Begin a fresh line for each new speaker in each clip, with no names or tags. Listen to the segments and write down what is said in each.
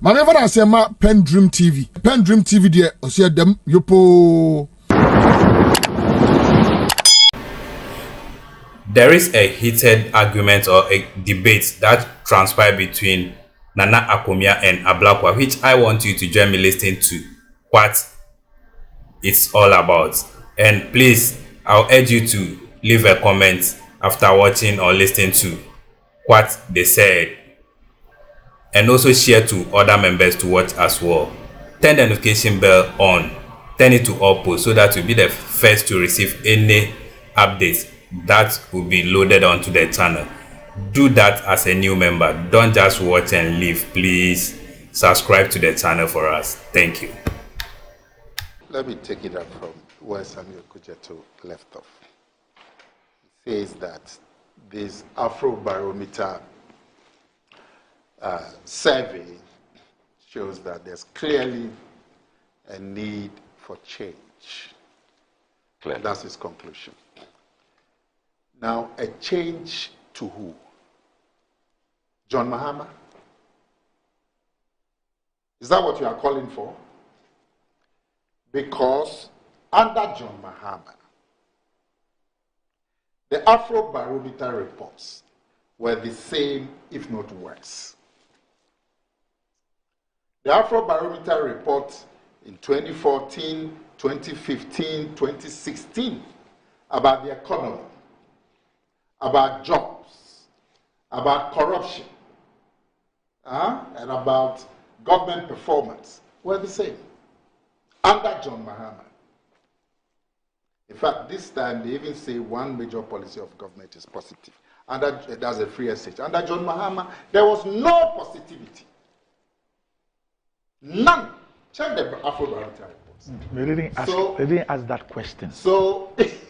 My never I say ma PENDREAM TV. PENDREAM TV there. I see them yopo.
There is a heated argument or a debate that transpired between Nana Akomea and Ablakwa, which I want you to join me listening to what it's all about. And please, I'll urge you to leave a comment after watching or listening to what they said. And also share to other members to watch as well. Turn the notification bell on. Turn it to all posts so that you'll be the first to receive any updates that will be loaded onto the channel. Do that as a new member. Don't just watch and leave. Please subscribe to the channel for us. Thank you.
Let me take it up from where Samuel Kujeto left off. He says that this Afrobarometer survey shows that there's clearly a need for change. Clearly. That's his conclusion. Now, a change to who? John Mahama? Is that what you are calling for? Because under John Mahama, the Afrobarometer reports were the same, if not worse. The Afrobarometer report in 2014, 2015, 2016 about the economy, about jobs, about corruption, and about government performance were the same under John Mahama. In fact, this time they even say one major policy of government is positive. That's a free exchange. Under John Mahama, there was no positivity. None. Check the Afrobarometer reports.
They didn't ask that question.
So, if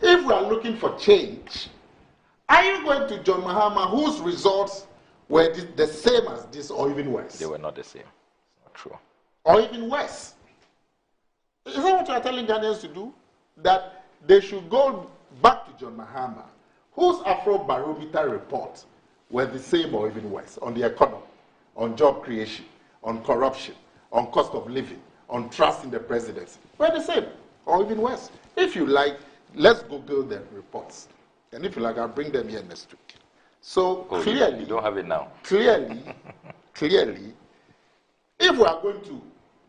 we are looking for change, are you going to John Mahama, whose results were the same as this or even worse?
They were not the same. It's not true.
Or even worse? Is that what you are telling Ghanaians to do? That they should go back to John Mahama, whose Afrobarometer reports were the same or even worse on the economy, on job creation, on corruption, on cost of living, on trust in the presidency. Were the same or even worse. If you like, let's Google the reports. And if you like, I'll bring them here next week. So clearly,
you don't have it now.
Clearly, if we are going to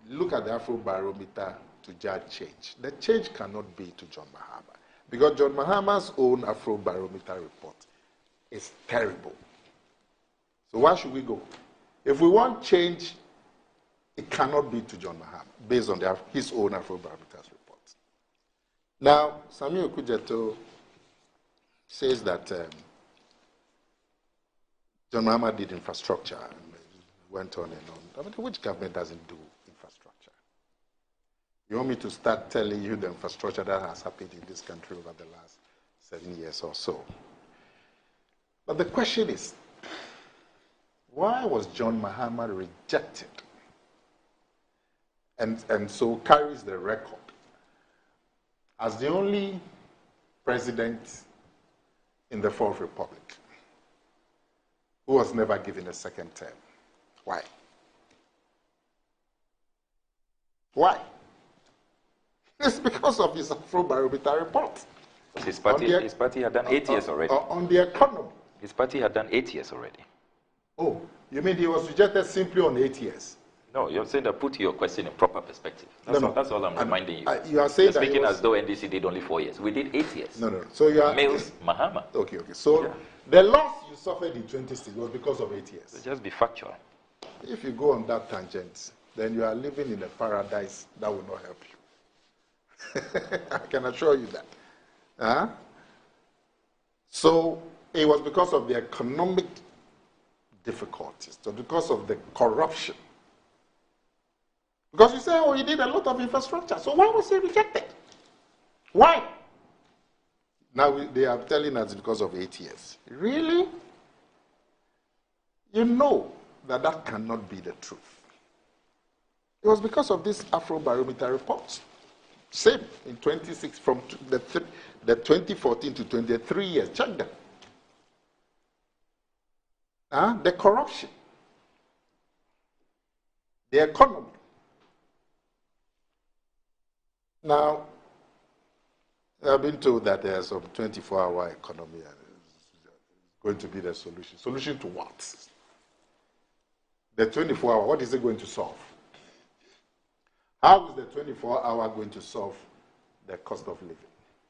look at the Afrobarometer to judge change, the change cannot be to John Mahama. Because John Mahama's own Afrobarometer report is terrible. So why should we go? If we want change, it cannot be to John Mahama, based on his own Afrobarometer's report. Now, Samuel Kujeto says that John Mahama did infrastructure and went on and on. I mean, which government doesn't do infrastructure? You want me to start telling you the infrastructure that has happened in this country over the last 7 years or so? But the question is, why was John Mahama rejected and so carries the record as the only president in the Fourth Republic who was never given a second term? Why? Why? It's because of his Afrobarometer report.
His party had done 8 years already.
On the economy.
His party had done 8 years already.
Oh, you mean he was rejected simply on 8 years?
No, you're saying that put your question in proper perspective. That's all I'm reminding you.
You are saying
you're speaking as though NDC did only 4 years. We did 8 years.
No. So you are
Males Mahama.
Okay. So the loss you suffered in 2016 was because of 8 years.
So just be factual.
If you go on that tangent, then you are living in a paradise that will not help you. I can assure you that. So it was because of the economic difficulties, so because of the corruption. Because you say, oh, he did a lot of infrastructure, so why was he rejected? Why? Now they are telling us because of 8 years. Really? You know that cannot be the truth. It was because of this Afrobarometer report. Same in 26, from the 2014 to 23 years. Check them. The corruption. the economy. Now, I've been told that there's some 24-hour economy is going to be the solution. Solution to what? The 24-hour, what is it going to solve? How is the 24-hour going to solve the cost of living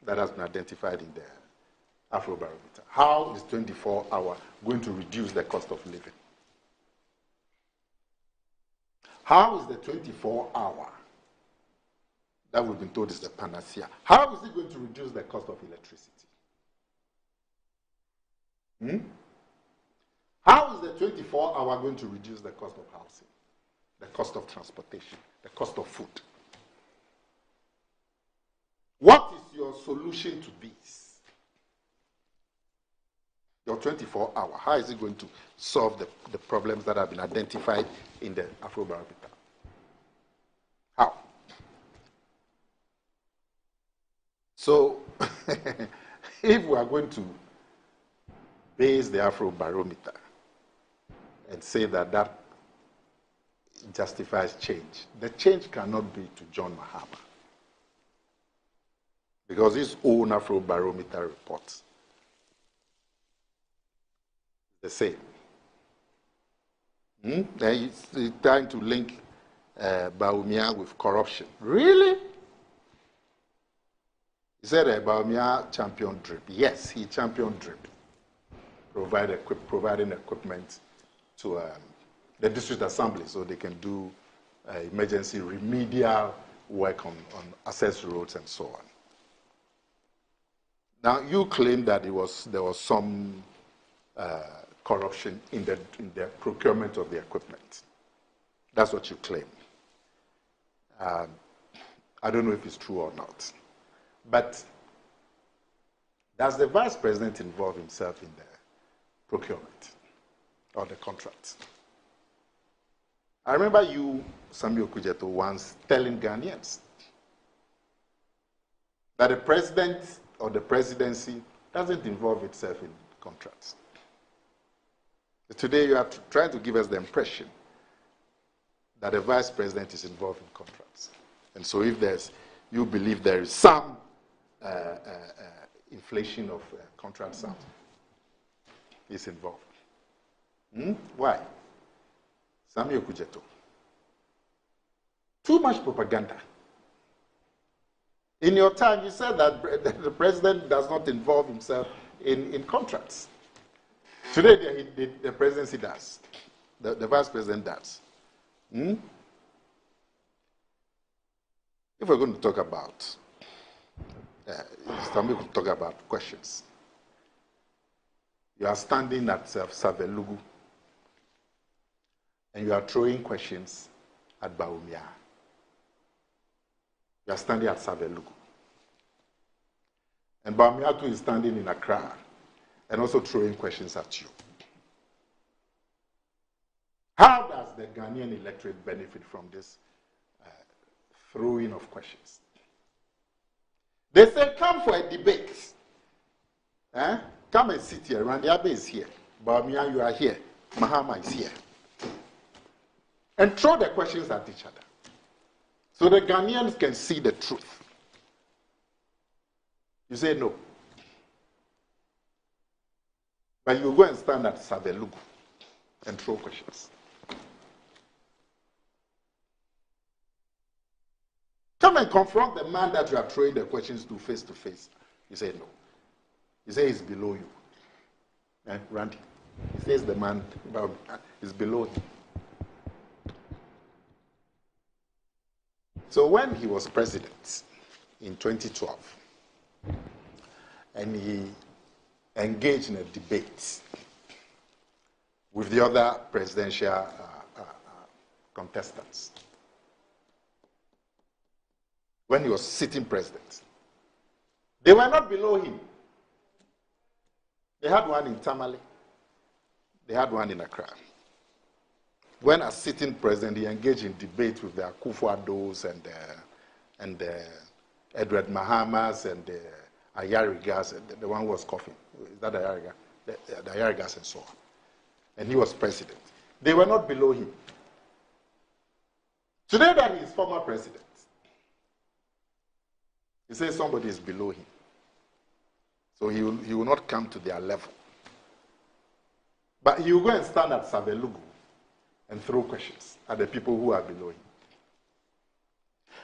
that has been identified in the Afrobarometer? How is 24-hour going to reduce the cost of living? How is the 24-hour that we've been told is the panacea, how is it going to reduce the cost of electricity? How is the 24-hour going to reduce the cost of housing, the cost of transportation, the cost of food? What is your solution to this? Your 24-hour, how is it going to solve the problems that have been identified in the Afrobarometer? How? So, if we are going to base the Afrobarometer and say that that justifies change, the change cannot be to John Mahama, because his own Afrobarometer report the same. He's trying to link Akomea with corruption. Really? He said Akomea championed DRIP. Yes, he championed DRIP, providing equipment to the district assembly so they can do emergency remedial work on access roads and so on. Now, you claim that there was some corruption in the procurement of the equipment. That's what you claim. I don't know if it's true or not. But does the vice president involve himself in the procurement or the contracts? I remember you, Samuel Kujeto, once telling Ghanaians that the president or the presidency doesn't involve itself in contracts. Today you are trying to give us the impression that the vice president is involved in contracts. And so if you believe there is some inflation of contract sums, he's involved. Why? Samuel Kujeto. Too much propaganda. In your time, you said that the president does not involve himself in contracts. Today, the presidency does. The vice president does. If we're going to talk about, it's time to talk about questions. You are standing at Savelugu, and you are throwing questions at Akomea. You are standing at Savelugu. And Akomea too is standing in Accra and also throwing questions at you. How does the Ghanaian electorate benefit from this throwing of questions? They say, come for a debate. Come and sit here. Randy Abe is here. Akomea, you are here. Mahama is here. And throw the questions at each other, so the Ghanaians can see the truth. You say no. But you go and stand at Savelugu and throw questions. Come and confront the man that you are throwing the questions to face to face. You say no. You say he's below you. Randy. He says the man is below him. So when he was president in 2012, and he engaged in a debate with the other presidential contestants, when he was sitting president, they were not below him. They had one in Tamale. They had one in Accra. When as sitting president, he engaged in debate with the Akufo-Addos and the Edward Mahamas and the Ayarigas, and the one who was coughing. Is that Ayariga? The Ayarigas and so on. And he was president. They were not below him. Today that he is former president, he says somebody is below him. So he will not come to their level. But he will go and stand at Savelugu and throw questions at the people who are below him.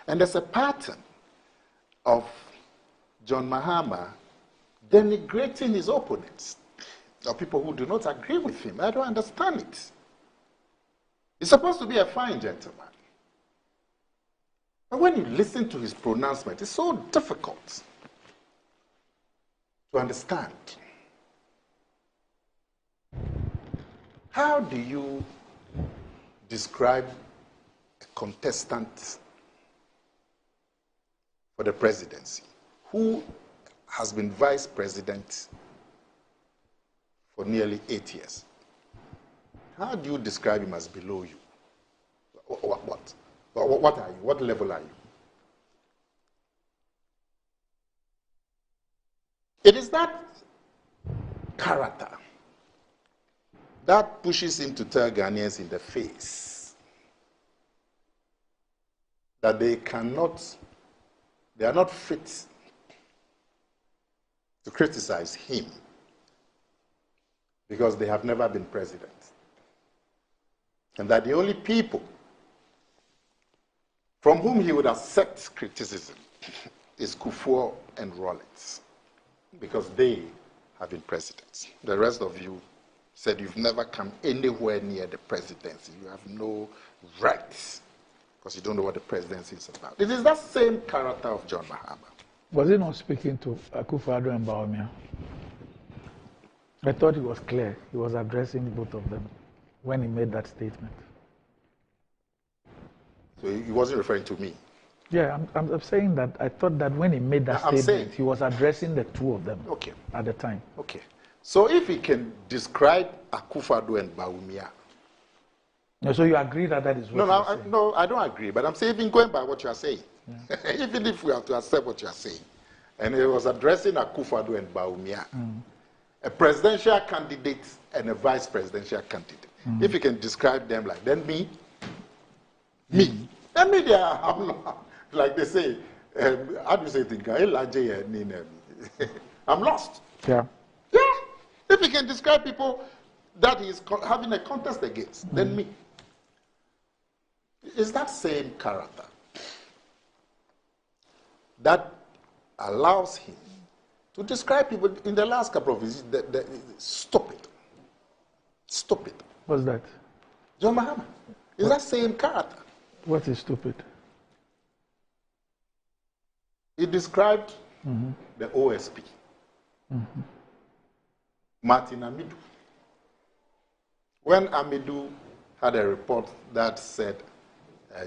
And there's a pattern of John Mahama denigrating his opponents, or people who do not agree with him. I don't understand it. He's supposed to be a fine gentleman. But when you listen to his pronouncement, it's so difficult to understand. How do you describe a contestant for the presidency who has been vice president for nearly 8 years? How do you describe him as below you? What are you? What level are you? It is that character that pushes him to tell Ghanaians in the face that they are not fit to criticize him because they have never been president. And that the only people from whom he would accept criticism is Kufuor and Rollins, because they have been presidents. The rest of you said you've never come anywhere near the presidency. You have no rights because you don't know what the presidency is about. It is that same character of John Mahama.
Was he not speaking to Akufo-Addo and Akomea? I thought it was clear. He was addressing both of them when he made that statement.
So he wasn't referring to me.
Yeah, I'm saying that I thought that when he made that statement, he was addressing the two of them at the time.
Okay. So if he can describe Akufo-Addo and Bawumia.
No, so you agree that is what you're saying?
No, I don't agree. But I'm saying, even going by what you are saying, even if we have to accept what you are saying, and he was addressing Akufo-Addo and Bawumia, a presidential candidate and a vice presidential candidate. If you can describe them like, then me, then me, they are, like they say, how do you say it? I'm lost.
Yeah.
Yeah. If you can describe people that he is having a contest against, then me. It's that same character that allows him to describe people in the last couple of years, stupid. Stupid.
What's that?
John Mahama. It's that same character.
What is stupid?
He described the OSP. Martin Amidu. When Amidu had a report that said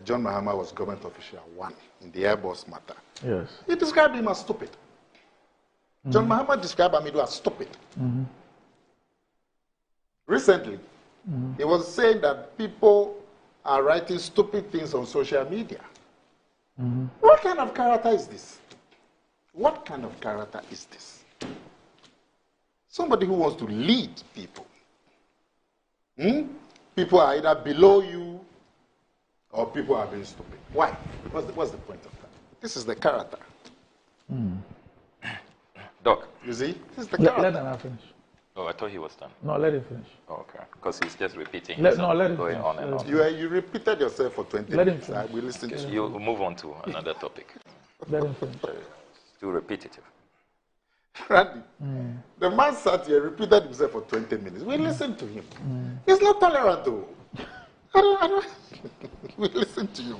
John Mahama was government official 1 in the Airbus matter,
yes,
he described him as stupid. John Mahama described Amidu as stupid. Recently, he was saying that people are writing stupid things on social media. What kind of character is this? What kind of character is this? Somebody who wants to lead people. People are either below you or people are being stupid. Why? What's the point of that? This is the character.
Doc.
You see? This is the character.
Let him finish.
Oh, I thought he was done.
No, let him finish.
Oh, okay. Because he's just repeating.
Let him
going
finish.
on and on.
You repeated yourself for 20
Let him
minutes.
finish.
We listen to you.
You move on to another topic.
Let him finish.
Too repetitive.
Randy, the man sat here, repeated himself for 20 minutes. We listened to him. He's not tolerant, though. I don't. We listen to you.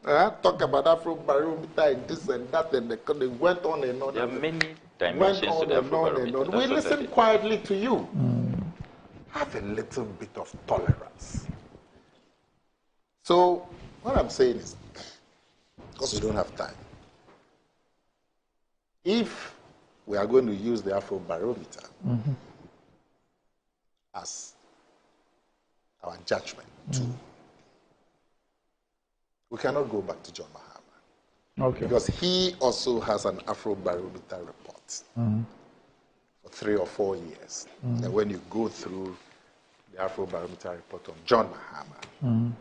Talk about Afrobarometer and this and that, and they went on and on.
There are many dimensions to the Afrobarometer.
We listen quietly to you. Have a little bit of tolerance. So, what I'm saying is, because we don't have time, if we are going to use the Afrobarometer as our judgment too, we cannot go back to John Mahama.
Okay.
Because he also has an Afrobarometer report for 3 or 4 years. And when you go through the Afrobarometer report on John Mahama,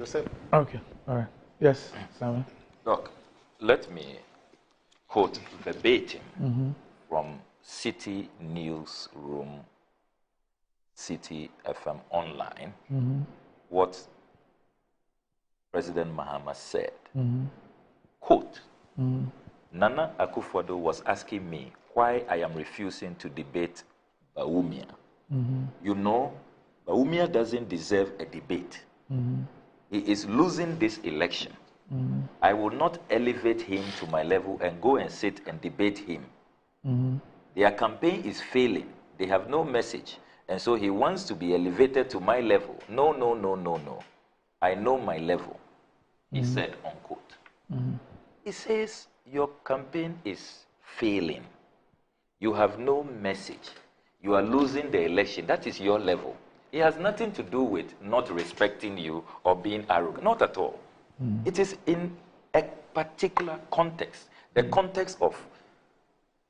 the same.
Okay, all right. Yes, Samuel.
Look, let me quote verbatim from City Newsroom, City FM Online, what President Mahama said. Quote, Nana Akufo-Addo was asking me why I am refusing to debate Bawumia. You know, Bawumia doesn't deserve a debate. He is losing this election. I will not elevate him to my level and go and sit and debate him. Their campaign is failing. They have no message. And so he wants to be elevated to my level. No, no, no, no, no. I know my level, he said, unquote. He says, your campaign is failing. You have no message. You are losing the election. That is your level. It has nothing to do with not respecting you or being arrogant. Not at all. It is in a particular context. The context of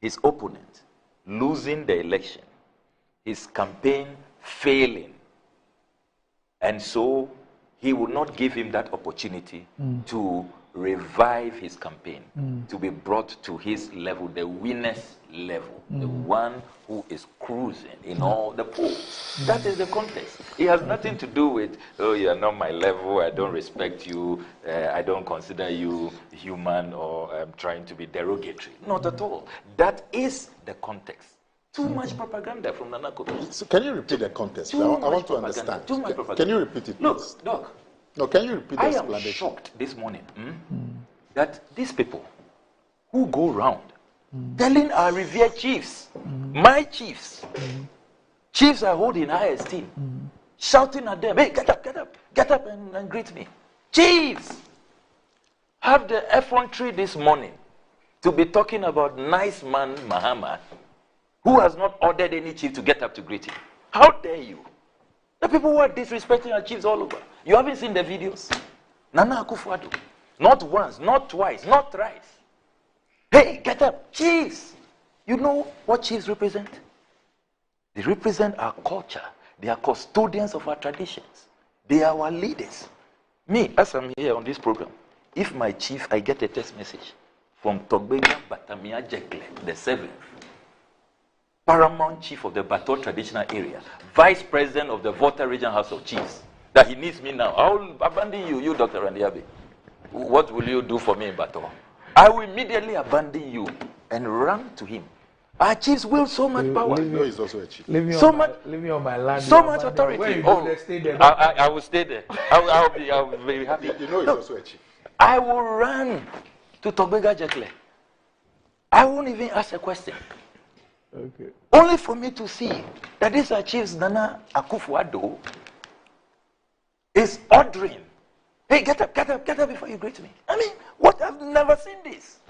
his opponent losing the election, his campaign failing. And so he will not give him that opportunity to revive his campaign, to be brought to his level, the winner's level, the one who is cruising in all the polls. That is the context. It has nothing to do with, oh, you are not my level, I don't respect you, I don't consider you human, or I'm trying to be derogatory. Not at all. That is the context. Too much propaganda from Nana Akufo-Addo.
So can you repeat the context? I want to understand.
Too much propaganda.
Can you repeat it, please?
Look.
No, can you repeat the explanation?
I am shocked this morning that these people who go around telling our revered chiefs, my chiefs, chiefs I hold in high esteem, shouting at them, hey, get up and greet me. Chiefs have the effrontery this morning to be talking about nice man Mahama, who has not ordered any chief to get up to greet him. How dare you? The people who are disrespecting our chiefs all over. You haven't seen the videos? Nana Akufo-Addo. Not once, not twice, not thrice. Hey, get up, chiefs. You know what chiefs represent? They represent our culture. They are custodians of our traditions. They are our leaders. Me, as I'm here on this program, if my chief, I get a text message from Togbega Batamia Jekle, the 7th, paramount chief of the Bato traditional area, vice president of the Volta Region House of Chiefs, that he needs me now. I will abandon you, Dr. Randiabe. What will you do for me in Bato? I will immediately abandon you and run to him. Our chiefs wield so much power.
No, he's also a chief.
Leave me on my land.
So much authority.
Where you stay there.
I will stay there. I'll be very happy.
You know he's also a chief.
I will run to Togbega Jekle. I won't even ask a question.
Okay.
Only for me to see that these are chiefs Nana Akufo-Addo is ordering, hey, get up before you greet me. I mean, what? I've never seen this.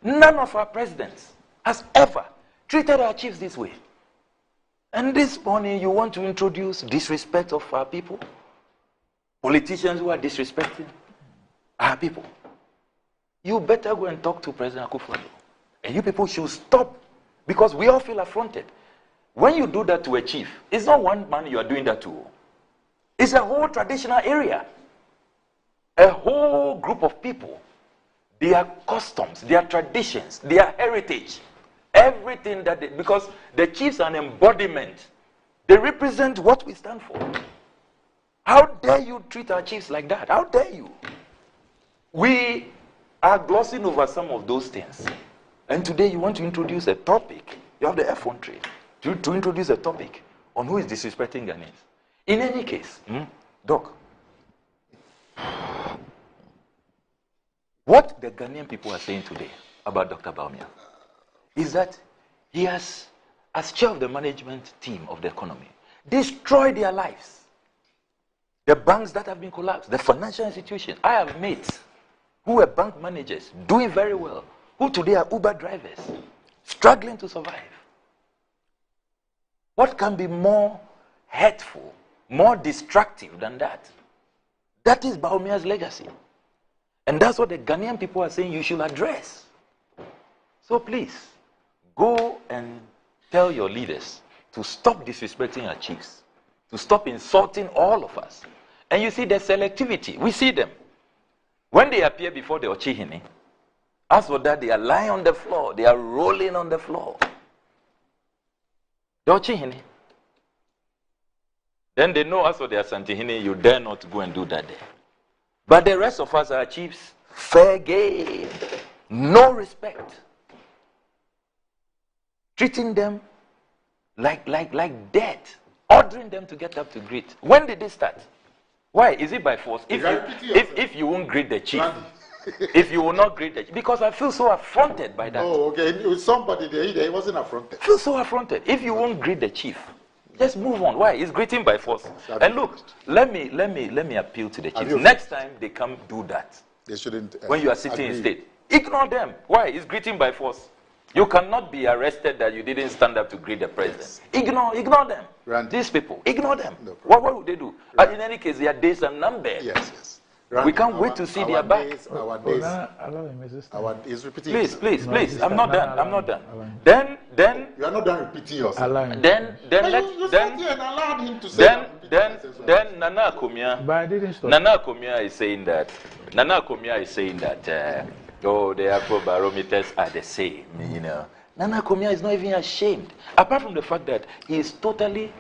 None of our presidents has ever treated our chiefs this way. And this morning you want to introduce disrespect of our people? Politicians who are disrespecting our people. You better go and talk to President Akufo-Addo. And you people should stop, because we all feel affronted. When you do that to a chief, it's not one man you are doing that to. It's a whole traditional area. A whole group of people. Their customs, their traditions, their heritage. Everything that they, because the chiefs are an embodiment. They represent what we stand for. How dare you treat our chiefs like that? How dare you? We are glossing over some of those things. And today you want to introduce a topic. You have the effrontery to introduce a topic on who is disrespecting Ghanaians. In any case, Doc, what the Ghanaian people are saying today about Dr. Bawumia is that he has, as chair of the management team of the economy, destroyed their lives. The banks that have been collapsed, the financial institutions. I have mates who were bank managers, doing very well, who today are Uber drivers, struggling to survive. What can be more hurtful, more destructive than that? That is Bawumia's legacy. And that's what the Ghanaian people are saying you should address. So please, go and tell your leaders to stop disrespecting our chiefs, to stop insulting all of us, And you see the selectivity. We see them. When they appear before the Ochihini, as for that, they are lying on the floor. They are rolling on the floor. The Ochihini. Then they know as for their Santihini, you dare not go and do that there. But the rest of us are chiefs. Fair game. No respect. Treating them like death. Ordering them to get up to greet. When did they start? Why? Is it by force? If you won't greet the chief, if you will not greet the chief, because I feel so affronted by that.
Oh, okay. It was somebody there, he wasn't affronted.
I feel so affronted. If you won't greet the chief, just move on. Why? It's greeting by force. And look, let me appeal to the chiefs. Next time they come do that.
They shouldn't.
When you are sitting in state, ignore them. Why? It's greeting by force. You cannot be arrested that you didn't stand up to greet the president. Yes. Ignore them.
Randy.
These people, ignore them.
No
what would they do? In any case, their days are numbered.
Yes.
Randy, we can't wait to see their back.
Our days repeating.
Please. I'm not done. Then
you are not done repeating yourself.
Then
allowed him to say
then Nana Akomea.
But I didn't stop.
Nana Akomea is saying that the Afrobarometers are the same, you know. Nana Akomea is not even ashamed. Apart from the fact that he is totally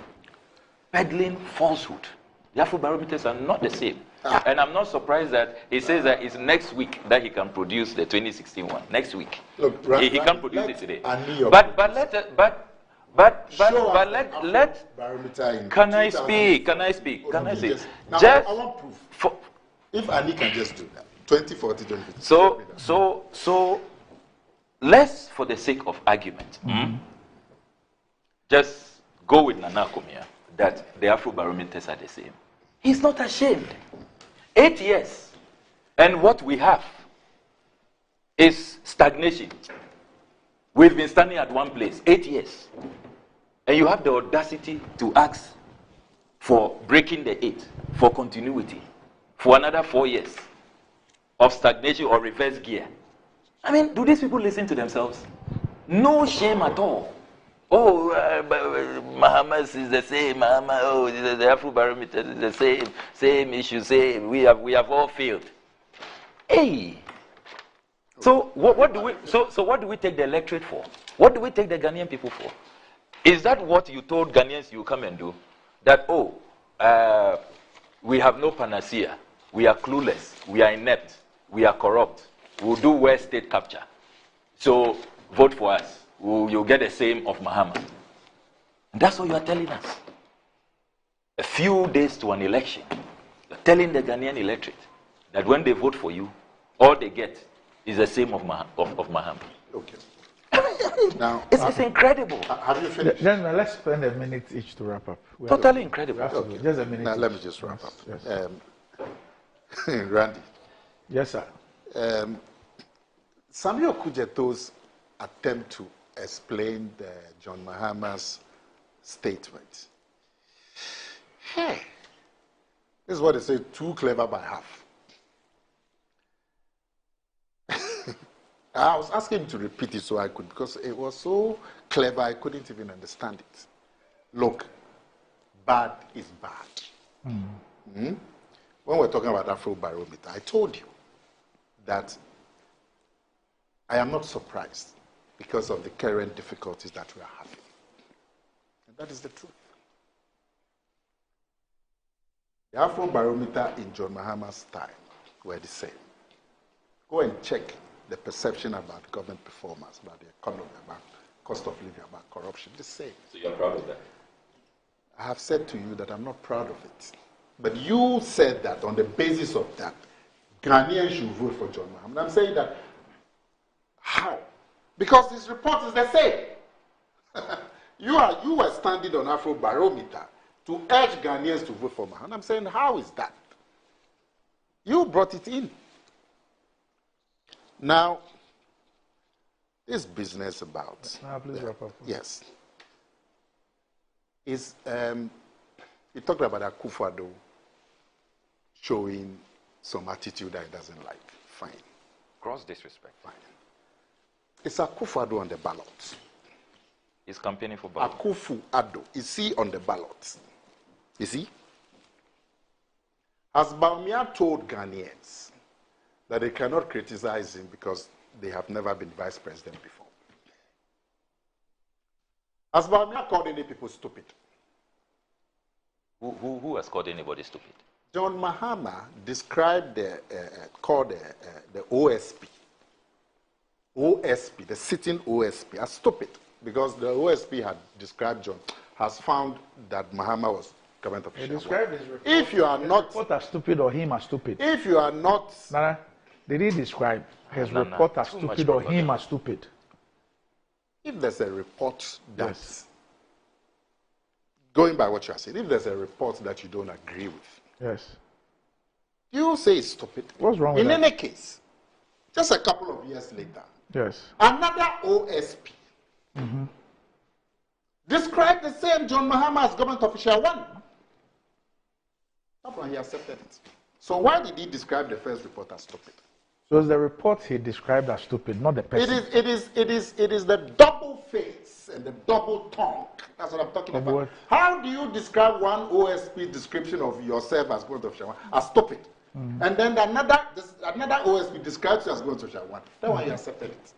peddling falsehood. The Afrobarometers are not the same. And I'm not surprised that he says that it's next week that he can produce the 2016 one. Next week.
Look,
he can't produce it today.
But
let can I speak?
Just, I want proof. If Annie can just do that. 2040, 2050.
So let's, for the sake of argument, just go with Nana Akomea that the Afrobarometers are the same. He's not ashamed. 8 years. And what we have is stagnation. We've been standing at one place 8 years. And you have the audacity to ask for breaking the 8, for continuity, for another 4 years of stagnation or reverse gear. I mean, do these people listen to themselves? No shame at all. Oh, Mahamas is the same. The Afrobarometer is the same issue. Same. We have all failed. Hey. So what do we? So what do we take the electorate for? What do we take the Ghanaian people for? Is that what you told Ghanaians you come and do? That we have no panacea. We are clueless. We are inept. We are corrupt. We'll do West state capture. So vote for us. You'll get the same of Mahama. That's what you are telling us. A few days to an election, you're telling the Ghanaian electorate that when they vote for you, all they get is the same of Mahama.
Okay. Now,
it's incredible.
Have you finished?
Gentlemen, let's spend a minute each to wrap up.
Totally incredible.
Okay. Just a minute.
Now, let me just wrap up. Yes. Randy.
Yes, sir.
Samuel Kudjeto's attempt to explain John Mahama's statement. Hey, this is what they say, too clever by half. I was asking him to repeat it so I could, because it was so clever I couldn't even understand it. Look, bad is bad. When we're talking about Afrobarometer, I told you that I am not surprised because of the current difficulties that we are having. And that is the truth. The Afrobarometer in John Mahama's time were the same. Go and check the perception about government performance, about the economy, about cost of living, about corruption, the same.
So you're proud of that?
I have said to you that I'm not proud of it. But you said that on the basis of that, Ghanaians should vote for John Mahama. I'm saying that, how? Because this report is the same. You were standing on Afrobarometer to urge Ghanaians to vote for Mahama. I'm saying, how is that? You brought it in. Now, this business about...
please wrap up.
Yes. Is, you talked about Akufo-Addo showing some attitude that he doesn't like. Fine.
Gross disrespect.
Fine. It's Akufo-Addo on the ballot.
He's campaigning for ballot.
Akufo-Addo, is he on the ballot? Is he? Has Baumia told Ghanaians that they cannot criticize him because they have never been vice president before? Has Baumia called any people stupid?
Who has called anybody stupid?
John Mahama described called the OSP, the sitting OSP, as stupid because the OSP had described John, has found that Mahama was government official.
He described his report,
if you are not
report as stupid or him as stupid.
If you are not,
Nana, did he describe his report as stupid or him as stupid?
If there's a report that's going by what you are saying, if there's a report that you don't agree with,
yes,
you say it's stupid.
What's wrong with that?
In any case, just a couple of years later,
yes,
another OSP described the same John Mahama as government official one. That's why he accepted it. So why did he describe the first report as stupid?
So it's the report he described as stupid, not the person.
It is the double face and the double tongue. That's what I'm talking about.
What?
How do you describe one OSP description of yourself as government official one as stupid? And then another OSP describes you as government official one. That's why he accepted it.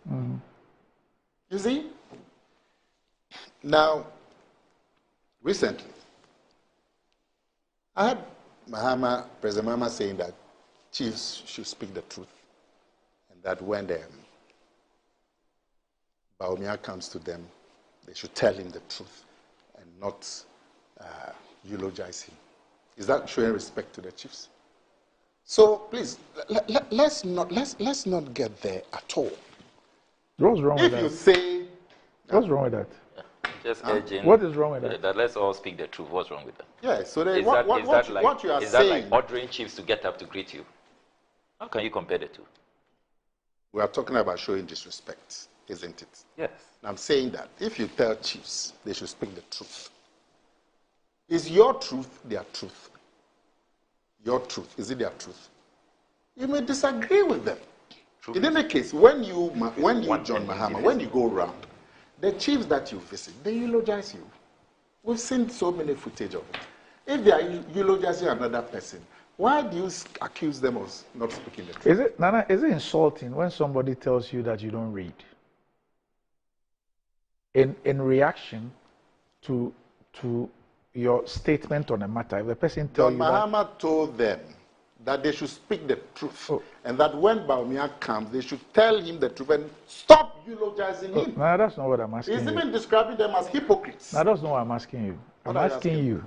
You see? Now, recently, I had President Mahama saying that chiefs should speak the truth, and that when Baumia comes to them, they should tell him the truth and not eulogize him. Is that showing respect to the chiefs? So please, let's not get there at all.
What's wrong with that?
If you say,
what's wrong with that?
Just urging.
What is wrong with that?
That let's all speak the truth. What's wrong with that?
Yeah. So
Is
what you are
that
saying?
like ordering chiefs to get up to greet you? How can you compare the two?
We are talking about showing disrespect, isn't it?
Yes.
I'm saying that if you tell chiefs they should speak the truth, is your truth their truth? Your truth, is it their truth? You may disagree with them.
Truth.
In any case, when you John Mahama, when you go around, the chiefs that you visit, they eulogize you. We've seen so many footage of it. If they are eulogizing another person, why do you accuse them of not speaking the truth?
Nana, is it insulting when somebody tells you that you don't read? In reaction to your statement on a matter, if a person tells
John
you
Mahama told them that they should speak the truth, and that when Baumia comes, they should tell him the truth and stop eulogizing him.
No, that's not what I'm asking
He's
you.
even describing them as hypocrites.
No, that's not what I'm asking you.
What
I'm
are you
asking
asking?
you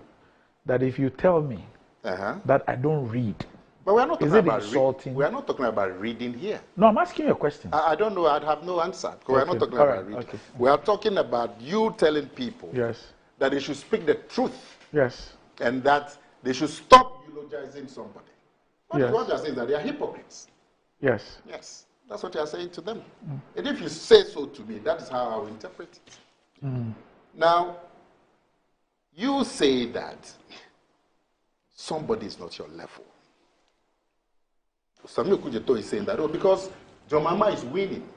that if you tell me that I don't read,
But we are not
is
talking
it
about
insulting?
we are not talking about reading here.
No, I'm asking you a question.
I don't know. I'd have no answer. Because we are not talking
All
about
right.
reading.
Okay.
We are talking about you telling people
Yes.
that they should speak the truth
Yes.
and that they should stop eulogizing somebody.
Yes.
What you are saying is that they are hypocrites.
Yes.
Yes, that's what you are saying to them. And if you say so to me, that is how I will interpret it. Now, you say that somebody is not your level. Samuel Kujeto is saying that, because John Mahama is winning.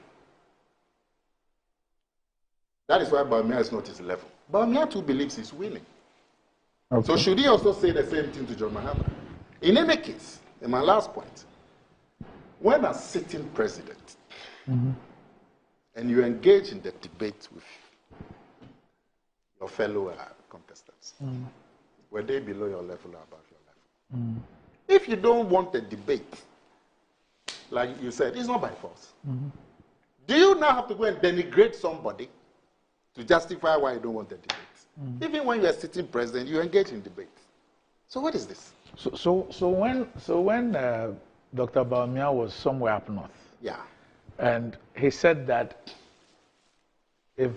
That is why Baumia is not his level. Baumia too believes he's winning.
Okay.
So should he also say the same thing to John Mahama? In any case, in my last point, when a sitting president and you engage in the debate with your fellow contestants, were they below your level or above your level? If you don't want a debate, like you said, it's not by force. Do you now have to go and denigrate somebody to justify why you don't want the debate? Even when you are sitting president, you engage in debate. So what is this?
So when Dr. Baumia was somewhere up north, and he said that if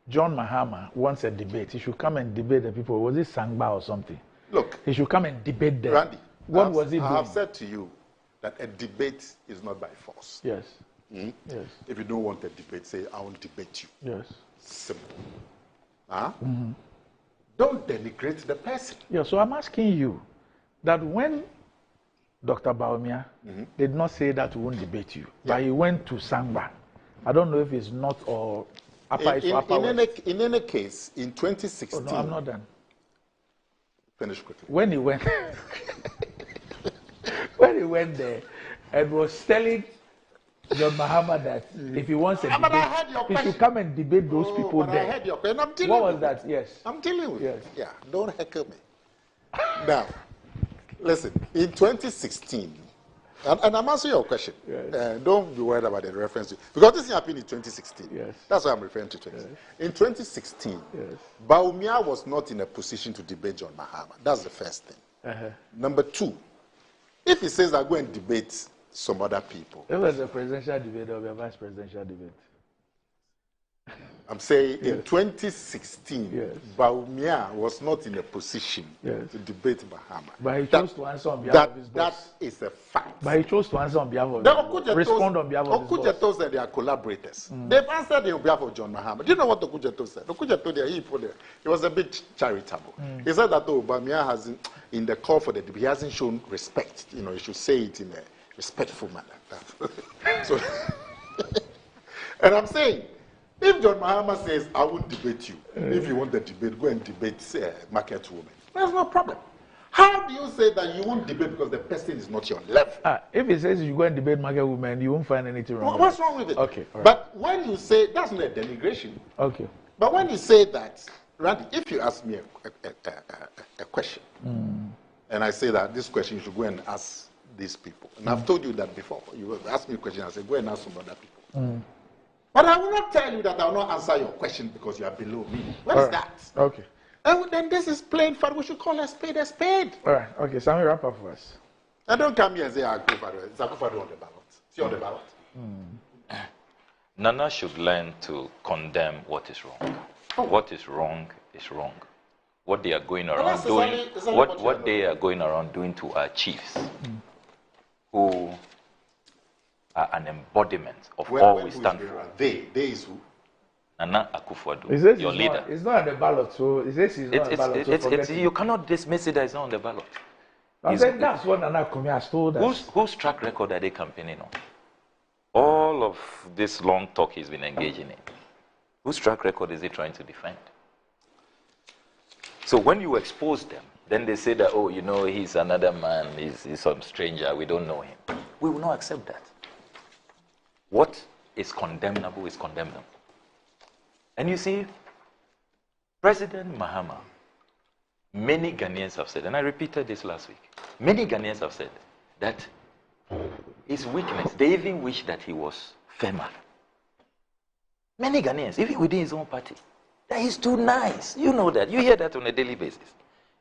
John Mahama wants a debate, he should come and debate the people. Was it Sangba or something?
Look,
he should come and debate them.
Randy,
what was he doing?
I have said to you that a debate is not by force.
Yes.
Yes. If you don't want a debate, say, I won't debate you.
Yes.
Simple. Don't denigrate the person.
Yeah, so I'm asking you that when Dr. Baumia did not say that we won't debate you, but he went to Sangba. I don't know if it's not or upper is upper west.
In any case, in 2016...
Oh, no, I'm not done.
Finish quickly.
When he went... when he went there and was telling John Mahama that if he wants a debate, he should come and debate those people there.
I heard your question.
What was that? Yes.
I'm telling you.
Yes.
Yeah, don't heckle me. Now, listen, in 2016, and I'm answering your question.
Yes.
Don't be worried about the reference. Because this happened in 2016.
Yes.
That's why I'm referring to 2016. In 2016,
yes.
Bawumia was not in a position to debate John Mahama. That's the first thing. Number two, if he says I go and debate some other people.
It was a presidential debate or a vice presidential debate.
I'm saying in 2016,
yes.
Bawumia was not in a position
yes.
to debate Mahama.
But he chose to answer on behalf of his boss.
That is a fact.
But he chose to answer on behalf of his boss. Respond on behalf of his boss.
Okujeto said they are collaborators. They've answered on behalf of John Mahama. Do you know what Okujeto said? Okujeto, he was a bit charitable. He said that Bawumia hasn't, in the call for the debate, he hasn't shown respect. You know, he should say it in a respectful manner. So, and I'm saying, if John Mahama says, I won't debate you, if you want the debate, go and debate market women. There's no problem. How do you say that you won't debate because the person is not your level?
If he says you go and debate market women, you won't find anything wrong.
What's wrong with it?
Okay. Right.
But when you say, that's not a denigration.
Okay.
But when you say that, Randy, if you ask me a question, and I say that this question you should go and ask these people, and I've told you that before, you ask me a question, I say, go and ask some other people. But I will not tell you that I will not answer your question because you are below me. What is that?
Okay.
And then this is plain for we should call a spade a spade.
All right. Okay. So I'm going to wrap up for us.
And don't come here and say, I'll go for it. It's on the ballot. See on the ballot.
Nana should learn to condemn what is wrong. What is wrong is wrong. What they are going around doing, what they are going around doing to our chiefs, who are an embodiment of all we stand for.
They is who?
Nana Akufo-Addo, your leader.
It's not on the ballot, so it says it's not on the ballot.
You cannot dismiss it that it's not on the ballot.
I think that's what Nana Akomea has told us.
Whose track record are they campaigning on? All of this long talk he's been engaging in. Whose track record is he trying to defend? So when you expose them, then they say that, oh, you know, he's another man, he's some stranger, we don't know him. We will not accept that. What is condemnable is condemnable. And you see, President Mahama, many Ghanaians have said, and I repeated this last week, many Ghanaians have said that his weakness, they even wish that he was firmer. Many Ghanaians, even within his own party, that he's too nice. You know that. You hear that on a daily basis.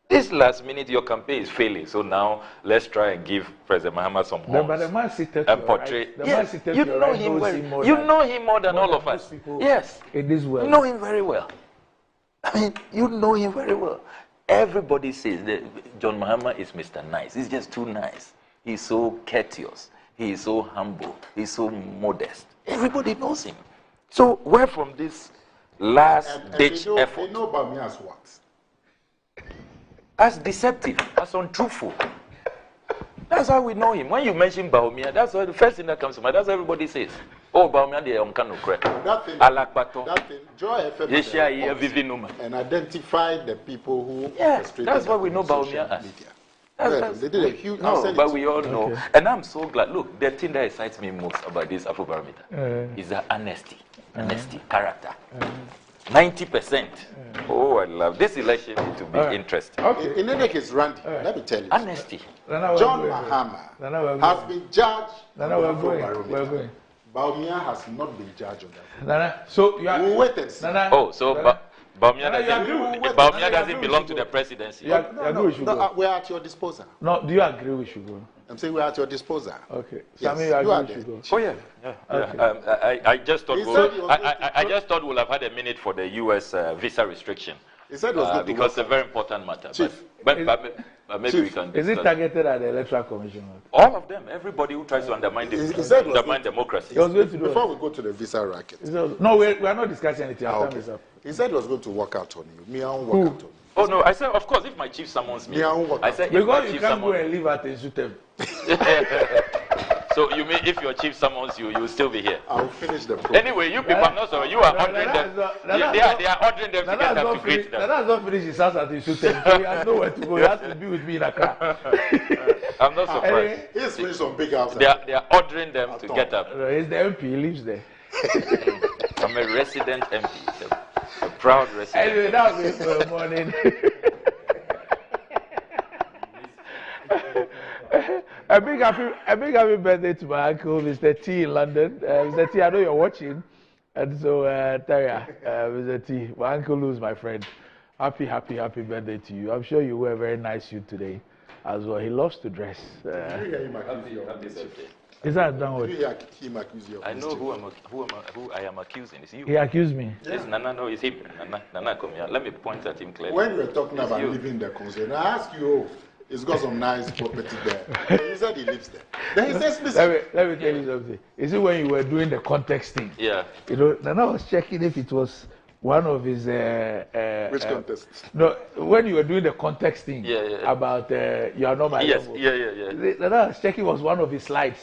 This last minute, your campaign is failing. So now, let's try and give President Mahama some horns.
But the man seated
and portray.
Right.
Yes, you know him very. You know him more than all of us. Yes,
it is well.
You know him very well. I mean, you know him very well. Everybody says that John Mahama is Mr. Nice. He's just too nice. He's so courteous. He's so humble. He's so modest. Everybody knows him. So where from this last-ditch effort?
They know about me as what?
As deceptive, as untruthful. That's how we know him. When you mention Bawumia, that's the first thing that comes to mind. That's what everybody says. Oh, Bawumia, they are uncanoe.
Alakbato. That thing, Joy FM and identify the people who
that's what we know Bawumia as.
They did a huge.
No, but we all know. Okay. And I'm so glad. Look, the thing that excites me most about this Afrobarometer is the honesty, character. 90%. Oh, I love this election to be interesting.
Okay. In any case, Randy, let me tell you.
Honesty.
John Mahama has been judged.
We're going.
Bawumia has not been judged on that.
Nana, so you are.
We'll wait and see.
Bawumia doesn't belong to the presidency.
We're at your disposal.
No, do you agree we should go?
I'm saying we're at your disposal.
Okay.
Yes,
you agree we should go?
Oh yeah. Okay. I just thought I just thought we'll have had a minute for the U.S. Visa restriction.
He said it was
because it's a very important matter. But maybe
Chief,
we can.
Is it targeted at the Electoral Commission?
All of them. Everybody who tries to undermine democracy.
Before we go to the visa racket.
No, we are not discussing anything.
He said he was going to work out on you. Me, I won't work out on you.
Oh no, I said, of course, if my chief summons me,
I won't work
I said,
because you can't go and live at Insutem.
So you mean if your chief summons you, you'll still be here?
I'll finish the program.
Anyway, you people, I'm not sorry. You are ordering them. They are ordering them to get up to greet them.
That's not finished his house at the shoot. So he has nowhere to go. He has to be with me in Accra.
I'm not surprised.
He's finished on big house.
They are ordering them to get up.
No, he's the MP. He lives there.
I'm a resident MP, a proud resident.
Anyway, that was it for the morning. A big happy birthday to my uncle, Mr. T in London. Mr. T, I know you're watching. And so, Taria, Mr. T, my uncle Lou is my friend. Happy birthday to you. I'm sure you wear a very nice suit today as well. He loves to dress.
Happy birthday.
Is that done with?
I know who I am accusing. It's you.
He accused me.
Yes, Nana, no, it's him. Nana, come here. Let me point at him clearly.
When we were talking about living the concern, I asked you, he's got some nice property there. He said he lives there. Then he says, listen.
Let me tell you something. Is it when you were doing the context thing?
Yeah.
You know, Nana was checking if it was one of his
which contest?
No, when you were doing the context thing about you are not my level. Nana was checking was one of his slides.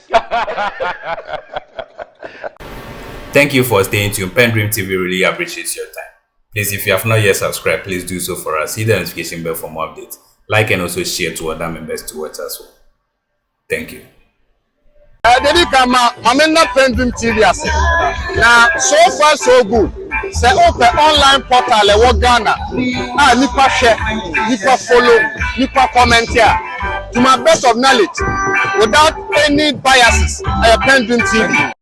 Thank you for staying tuned. PENDREAM TV really appreciates your time. Please, if you have not yet subscribed, please do so for us. Hit the notification bell for more updates. Like and also share to other members to watch as well. Thank you.
Dedi kama mamena PENDREAM TV ase. Na so far so good. Say open online portal e wo Ghana. Ah nipa share, nipa follow, nipa comment here. To my best of knowledge, without any biases, PENDREAM TV.